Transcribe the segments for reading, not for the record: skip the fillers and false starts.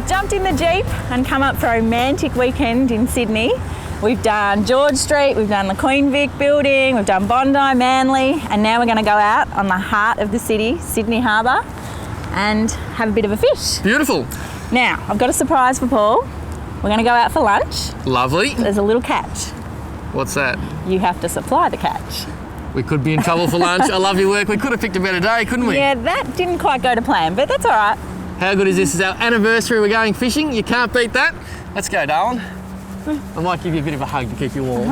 jumped in the Jeep and come up for a romantic weekend in Sydney. We've done George Street, we've done the Queen Vic building, we've done Bondi, Manly, and now we're going to go out on the heart of the city, Sydney Harbour, and have a bit of a fish. Beautiful. Now, I've got a surprise for Paul. We're going to go out for lunch. Lovely. There's a little catch. What's that? You have to supply the catch. We could be in trouble for lunch. I love your work. We could have picked a better day, couldn't we? Yeah, that didn't quite go to plan, but that's all right. How good is this? It's our anniversary. We're going fishing. You can't beat that. Let's go, darling. I might give you a bit of a hug to keep you warm.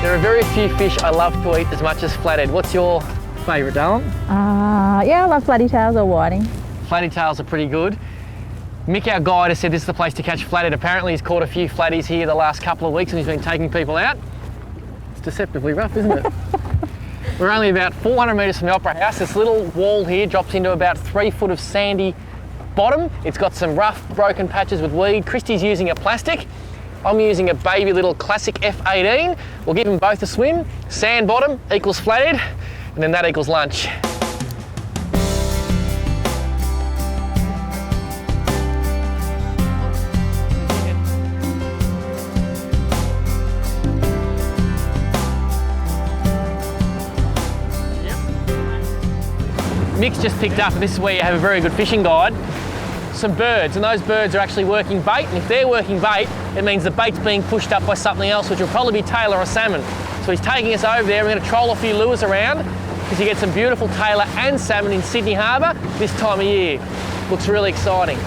There are very few fish I love to eat as much as flathead. What's your favourite, darling? Yeah, I love flatty tails or whiting. Flatty tails are pretty good. Mick, our guide, has said this is the place to catch flathead. Apparently he's caught a few flatties here the last couple of weeks and he's been taking people out. It's deceptively rough, isn't it? We're only about 400 metres from the Opera House. This little wall here drops into about 3 foot of sandy bottom. It's got some rough, broken patches with weed. Christy's using a plastic. I'm using a baby little classic F18. We'll give them both a swim. Sand bottom equals flathead, and then that equals lunch. Mick's just picked up, and this is where you have a very good fishing guide, some birds, and those birds are actually working bait, and if they're working bait, it means the bait's being pushed up by something else, which will probably be tailor or salmon. So he's taking us over there. We're going to troll a few lures around because you get some beautiful tailor and salmon in Sydney Harbour this time of year. Looks really exciting.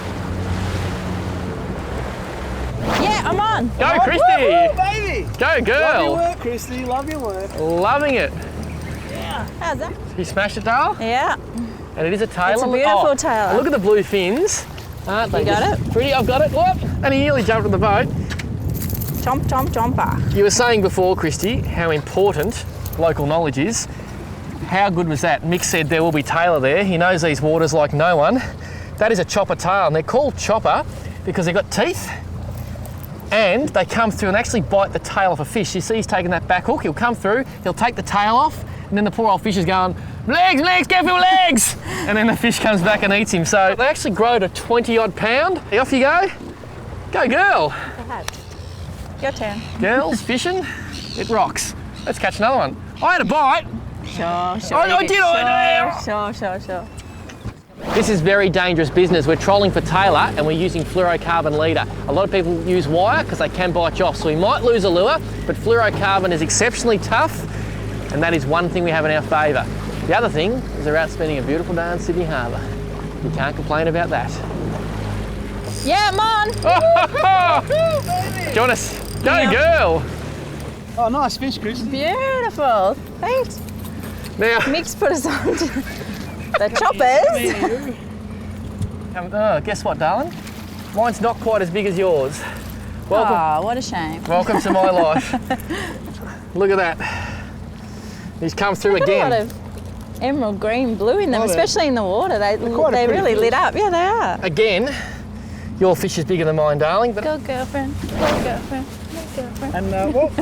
Yeah, I'm on. Go, Christy! Woo, baby! Go, girl! Love your work, Christy. Love your work. Loving it. Yeah. How's that? You smashed it, Dale? Yeah. And it is a tailor. It's a beautiful tailor. Look at the blue fins. Aren't they? You got it? Pretty, I've got it. Whoop! And he nearly jumped on the boat. Chomp, chomp, chomper. You were saying before, Christy, how important local knowledge is. How good was that? Mick said there will be tailor there. He knows these waters like no one. That is a chopper tail, and they're called chopper because they've got teeth and they come through and actually bite the tail off a fish. You see he's taking that back hook, he'll come through, he'll take the tail off, and then the poor old fish is going, legs, legs, careful, legs! And then the fish comes back and eats him. So they actually grow to 20 odd pound. Off you go. Go, girl. Your turn. Girls, fishing, it rocks. Let's catch another one. I had a bite. Sure. I did. Sure. This is very dangerous business. We're trolling for tailor and we're using fluorocarbon leader. A lot of people use wire because they can bite you off, so we might lose a lure, but fluorocarbon is exceptionally tough, and that is one thing we have in our favour. The other thing is we're out spending a beautiful day in Sydney Harbour. You can't complain about that. Yeah, I'm on. Join us. Go, girl. Oh, nice fish, Christy. Beautiful. Thanks. Now, Mick's put us on to the choppers. Guess what, darling? Mine's not quite as big as yours. Welcome. Oh, what a shame. Welcome to my life. Look at that. He's come through again. Got a lot of emerald green blue in them, especially in the water. They really lit up. Yeah, they are. Again, your fish is bigger than mine, darling. But Go girlfriend. Go girlfriend. Go girlfriend. And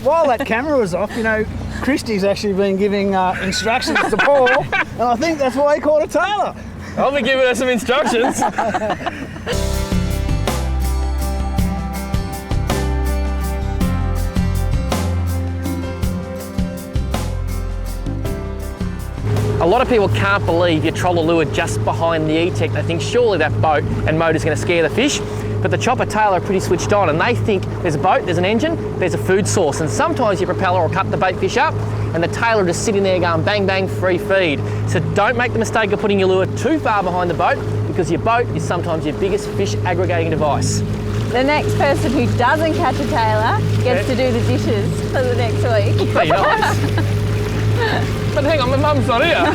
while that camera was off, you know, Christy's actually been giving instructions to Paul, and I think that's why he caught a tailor. I'll be giving her some instructions. A lot of people can't believe you troll a lure just behind the E-Tech. They think surely that boat and motor's going to scare the fish. But the chopper tailor are pretty switched on, and they think there's a boat, there's an engine, there's a food source, and sometimes your propeller will cut the bait fish up and the tailor just sitting there going bang bang, free feed. So don't make the mistake of putting your lure too far behind the boat, because your boat is sometimes your biggest fish aggregating device. The next person who doesn't catch a tailor gets to do the dishes for the next week. Pretty nice. But hang on, my mum's not here.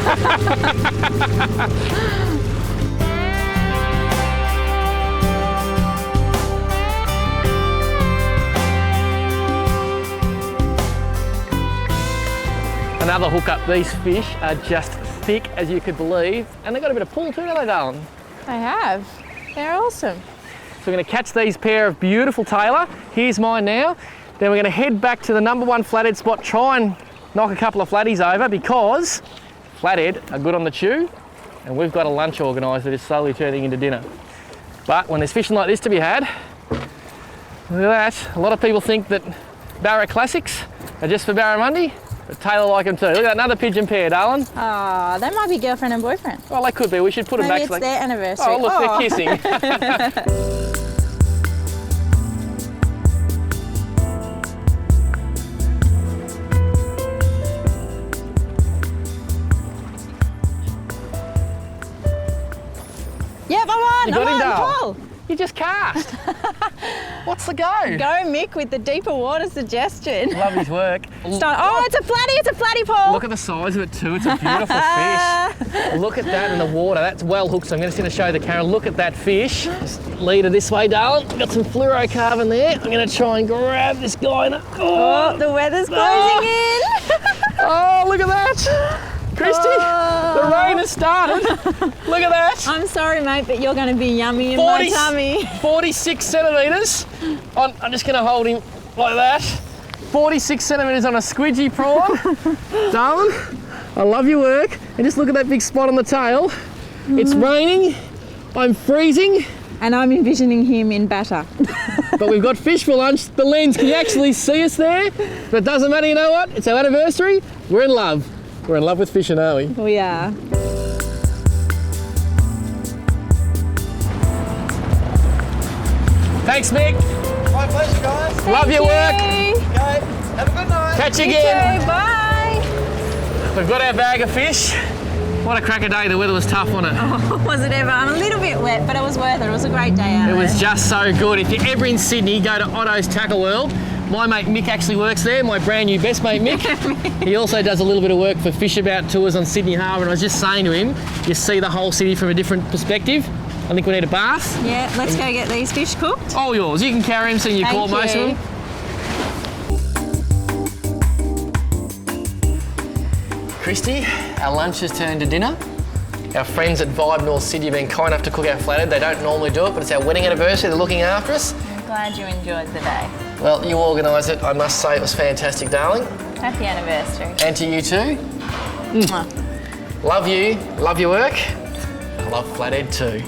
Another hookup. These fish are just thick as you could believe. And they've got a bit of pull too, don't they, darling? They have. They're awesome. So we're going to catch these pair of beautiful tailor. Here's mine now. Then we're going to head back to the #1 flathead spot, try and knock a couple of flatties over because flathead are good on the chew and we've got a lunch organised that is slowly turning into dinner. But when there's fishing like this to be had, look at that. A lot of people think that Barra Classics are just for barramundi, but tailor like them too. Look at that, another pigeon pair, darling. Oh, they might be girlfriend and boyfriend. Well, they could be. We should put them Maybe back. it's their anniversary. Oh, look, they're kissing. Yep, I'm on. You got him, Dale? Pull. You just cast. What's the go? Go, Mick, with the deeper water suggestion. Love his work. Oh, it's a flatty, Paul. Look at the size of it too. It's a beautiful fish. Look at that in the water. That's well hooked. So I'm just going to show the camera. Look at that fish. Just lead her this way, darling. Got some fluorocarbon there. I'm going to try and grab this guy. Oh, the weather's closing in. Oh, look at that. Christy, the rain has started. Look at that. I'm sorry, mate, but you're going to be yummy in my tummy. 46 centimetres. I'm just going to hold him like that. 46 centimetres on a squidgy prawn. Darling, I love your work. And just look at that big spot on the tail. It's raining. I'm freezing. And I'm envisioning him in batter. But we've got fish for lunch. The lens, can you actually see us there? But it doesn't matter, you know what? It's our anniversary. We're in love. We're in love with fishing, aren't we? We are. Thanks, Mick. My pleasure, guys. Love your work. Okay, have a good night. Catch you You again. too. Bye. We've got our bag of fish. What a cracker day. The weather was tough, wasn't it? Oh, was it ever? I'm a little bit wet, but it was worth it. It was a great day out It there. was just so good. If you're ever in Sydney, go to Otto's Tackle World. My mate Mick actually works there, my brand new best mate Mick. He also does a little bit of work for Fish About tours on Sydney Harbour, and I was just saying to him, you see the whole city from a different perspective. I think we need a bath. Yeah, let's go get these fish cooked. All yours. You can carry them, so you caught most of them. Christy, our lunch has turned to dinner. Our friends at Vibe North Sydney have been kind enough to cook our flathead. They don't normally do it, but it's our wedding anniversary. They're looking after us. I'm glad you enjoyed the day. Well, you organised it. I must say it was fantastic, darling. Happy anniversary. And to you too. Mwah. Love you, love your work. I love flathead too.